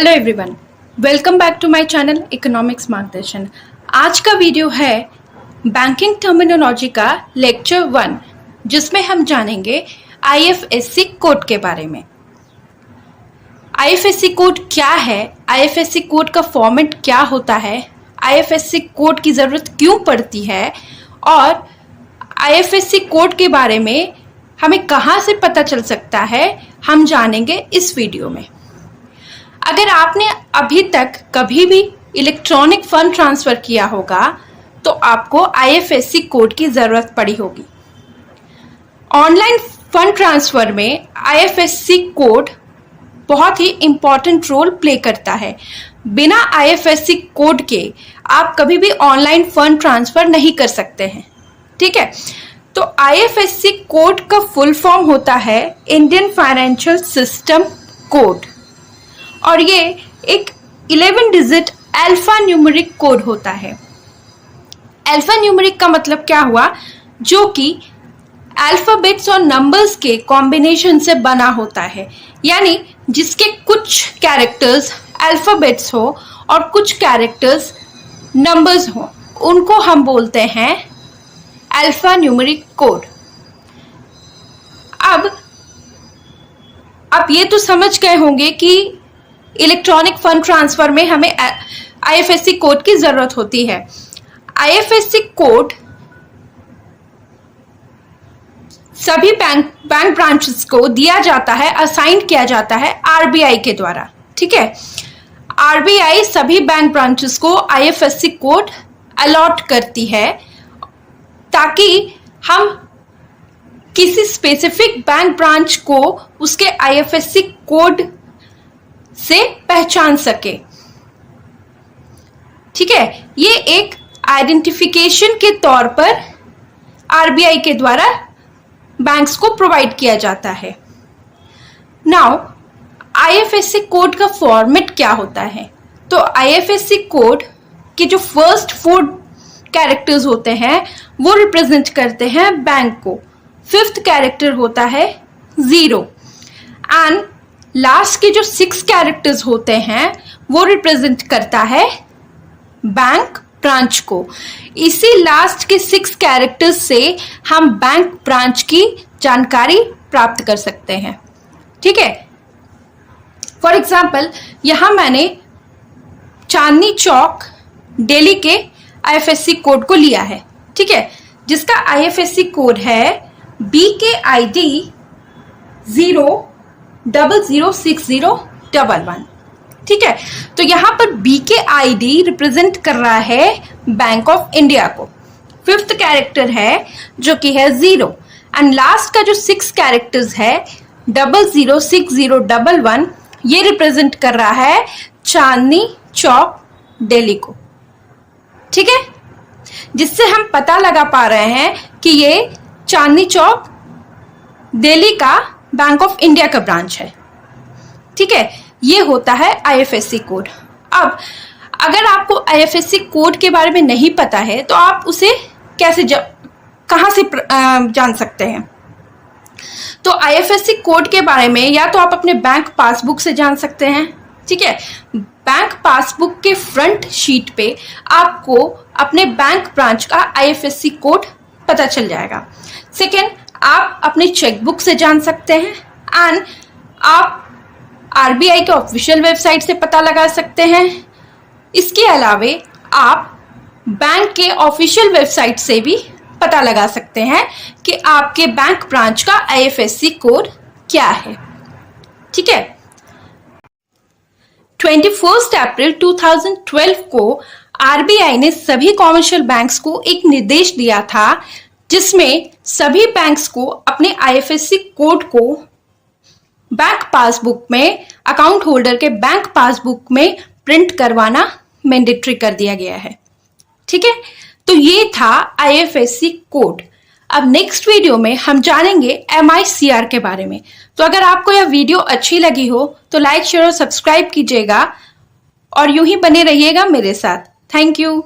Hello everyone, welcome back to my channel economics Margdarshan. आज का video है बैंकिंग टर्मिनोलॉजी का लेक्चर 1, जिसमें हम जानेंगे आईएफएससी कोड के बारे में। आईएफएससी कोड क्या है, आईएफएससी कोड का फॉर्मेट क्या होता है, आईएफएससी कोड की ज़रूरत क्यों पड़ती है और आईएफएससी कोड के बारे में हमें कहाँ से पता चल सकता है, हम जानेंगे इस वीडियो में। अगर आपने अभी तक कभी भी इलेक्ट्रॉनिक फंड ट्रांसफ़र किया होगा तो आपको आईएफएससी कोड की ज़रूरत पड़ी होगी। ऑनलाइन फंड ट्रांसफ़र में आईएफएससी कोड बहुत ही इम्पॉर्टेंट रोल प्ले करता है। बिना आईएफएससी कोड के आप कभी भी ऑनलाइन फंड ट्रांसफ़र नहीं कर सकते हैं, ठीक है। तो आईएफएससी कोड का फुल फॉर्म होता है इंडियन फाइनेंशियल सिस्टम कोड, और ये एक 11 डिजिट अल्फा न्यूमेरिक कोड होता है। अल्फा न्यूमेरिक का मतलब क्या हुआ, जो कि अल्फ़ाबेट्स और नंबर्स के कॉम्बिनेशन से बना होता है, यानी जिसके कुछ कैरेक्टर्स अल्फ़ाबेट्स हो और कुछ कैरेक्टर्स नंबर्स हो, उनको हम बोलते हैं अल्फा न्यूमेरिक कोड। अब आप ये तो समझ गए होंगे कि इलेक्ट्रॉनिक फंड ट्रांसफर में हमें आईएफएससी कोड की जरूरत होती है। आईएफएससी कोड सभी बैंक ब्रांचेस को दिया जाता है, असाइन किया जाता है आरबीआई के द्वारा, ठीक है। आरबीआई सभी बैंक ब्रांचेस को आईएफएससी कोड अलॉट करती है ताकि हम किसी स्पेसिफिक बैंक ब्रांच को उसके आईएफएससी कोड से पहचान सके, ठीक है। ये एक आइडेंटिफिकेशन के तौर पर आरबीआई के द्वारा बैंक्स को प्रोवाइड किया जाता है। नाउ आईएफएससी कोड का फॉर्मेट क्या होता है, तो आईएफएससी कोड के जो फर्स्ट 4 कैरेक्टर्स होते हैं वो रिप्रेजेंट करते हैं बैंक को। 5th कैरेक्टर होता है 0 एंड लास्ट के जो 6 कैरेक्टर्स होते हैं वो रिप्रेजेंट करता है बैंक ब्रांच को। इसी लास्ट के 6 कैरेक्टर्स से हम बैंक ब्रांच की जानकारी प्राप्त कर सकते हैं, ठीक है। फॉर एग्जाम्पल यहाँ मैंने चांदनी चौक दिल्ली के आईएफएससी कोड को लिया है, ठीक है, जिसका आईएफएससी कोड है BKID 0006011, ठीक है। तो यहाँ पर BKID रिप्रेजेंट कर रहा है बैंक ऑफ इंडिया को। 5th कैरेक्टर है जो कि है 0 एंड लास्ट का जो 6 कैरेक्टर्स है 006011, ये रिप्रेजेंट कर रहा है चांदनी चौक दिल्ली को, ठीक है। जिससे हम पता लगा पा रहे हैं कि ये चांदनी चौक दिल्ली का बैंक ऑफ इंडिया का ब्रांच है, ठीक है। ये होता है आईएफएससी कोड। अब अगर आपको आईएफएससी कोड के बारे में नहीं पता है तो आप उसे कैसे कहाँ से जान सकते हैं, तो आईएफएससी कोड के बारे में या तो आप अपने बैंक पासबुक से जान सकते हैं, ठीक है। बैंक पासबुक के फ्रंट शीट पे आपको अपने बैंक ब्रांच का आईएफएससी कोड पता चल जाएगा। सेकेंड, आप अपने चेकबुक से जान सकते हैं एंड आप आरबीआई के ऑफिशियल वेबसाइट से पता लगा सकते हैं। इसके अलावे आप बैंक के ऑफिशियल वेबसाइट से भी पता लगा सकते हैं कि आपके बैंक ब्रांच का आईएफएससी कोड क्या है, ठीक है। 21 अप्रैल 2012 को आरबीआई ने सभी कॉमर्शियल बैंक्स को एक निर्देश दिया था जिसमें सभी बैंक्स को अपने आईएफएससी कोड को बैंक पासबुक में, अकाउंट होल्डर के बैंक पासबुक में प्रिंट करवाना मैंडेटरी कर दिया गया है, ठीक है। तो ये था आईएफएससी कोड। अब नेक्स्ट वीडियो में हम जानेंगे MICR के बारे में। तो अगर आपको यह वीडियो अच्छी लगी हो तो लाइक, शेयर और सब्सक्राइब कीजिएगा और यूं ही बने रहिएगा मेरे साथ। Thank you.